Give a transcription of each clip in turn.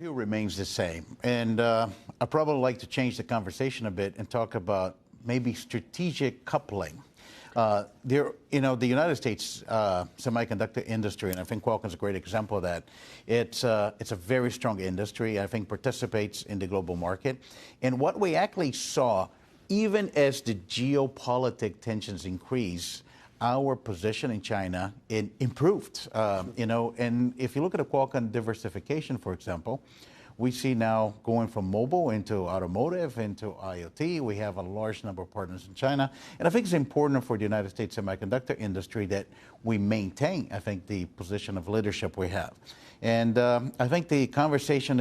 View remains the same. And I'd probably like to change the conversation a bit and talk about maybe strategic coupling. The United States semiconductor industry, and I think Qualcomm is a great example of that. It's a very strong industry. I think participates in the global market. And what we actually saw, even as the geopolitical tensions increase, our position in China improved. And if you look at the Qualcomm diversification, for example, we see now going from mobile into automotive, into IoT. We have a large number of partners in China. And I think it's important for the United States semiconductor industry that we maintain, I think, the position of leadership we have. And I think the conversation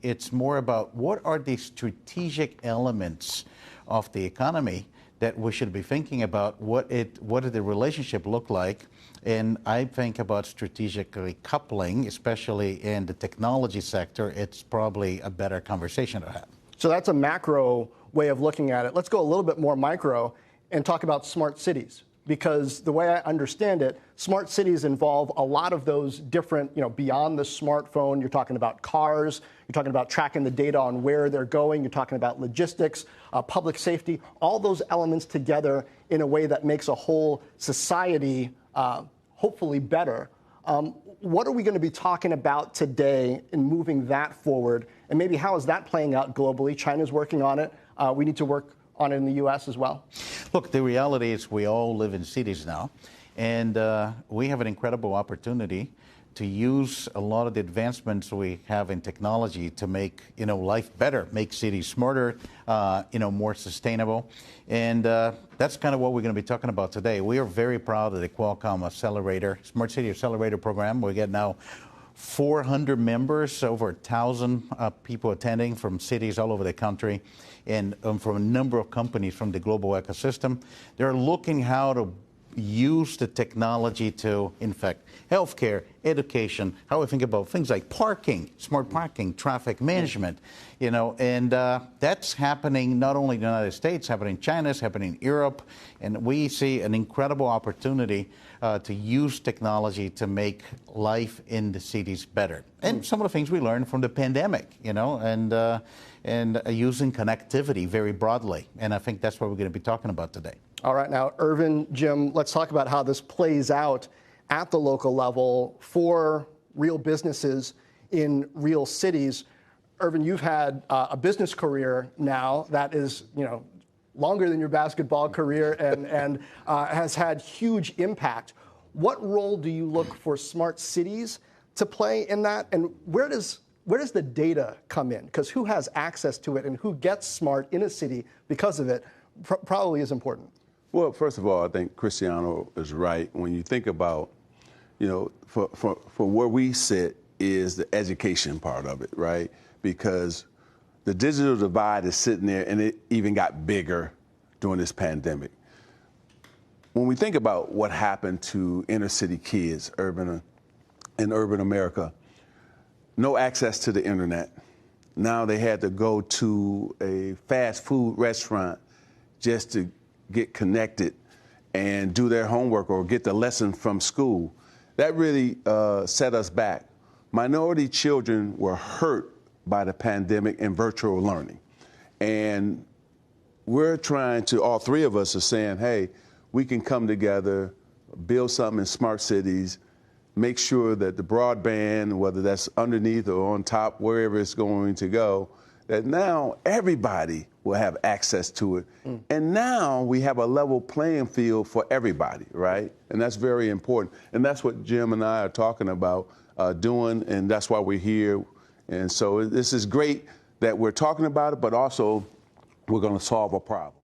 it's more about what are the strategic elements of the economy that we should be thinking about, what does the relationship look like? And I think about strategically coupling, especially in the technology sector. It's probably a better conversation to have. So that's a macro way of looking at it. Let's go a little bit more micro and talk about smart cities. Because the way I understand it, smart cities involve a lot of those different, beyond the smartphone. You're talking about cars. You're talking about tracking the data on where they're going. You're talking about logistics, public safety, all those elements together in a way that makes a whole society hopefully better. What are we going to be talking about today in moving that forward? And maybe how is that playing out globally? China's working on it. We need to work on it in the U.S. as well? Look, the reality is we all live in cities now, and we have an incredible opportunity to use a lot of the advancements we have in technology to make life better, make cities smarter, more sustainable, and that's kind of what we're going to be talking about today. We are very proud of the Qualcomm Accelerator, Smart City Accelerator program. We get now 400 members, over 1,000 people attending from cities all over the country, and from a number of companies from the global ecosystem. They're looking how to use the technology to, in fact, healthcare, education, how we think about things like parking, smart parking, traffic management, and that's happening not only in the United States, happening in China, it's happening in Europe, and we see an incredible opportunity to use technology to make life in the cities better. And some of the things we learned from the pandemic, and using connectivity very broadly. And I think that's what we're going to be talking about today. All right. Now, Irvin, Jim, let's talk about how this plays out at the local level for real businesses in real cities. Irvin, you've had a business career now that is, longer than your basketball career and has had huge impact. What role do you look for smart cities to play in that? And where does the data come in? Because who has access to it and who gets smart in a city because of it probably is important. Well, first of all, I think Cristiano is right. When you think about, for where we sit is the education part of it, right? Because the digital divide is sitting there, and it even got bigger during this pandemic. When we think about what happened to inner city kids, in urban America, no access to the internet. Now they had to go to a fast food restaurant just to get connected and do their homework or get the lesson from school. That really set us back. Minority children were hurt by the pandemic and virtual learning. And we're trying to, all three of us are saying, hey, we can come together, build something in smart cities, make sure that the broadband, whether that's underneath or on top, wherever it's going to go, that now everybody will have access to it. And now we have a level playing field for everybody, right? And that's very important. And that's what Jim and I are talking about doing, and that's why we're here. And so this is great that we're talking about it, but also we're going to solve a problem.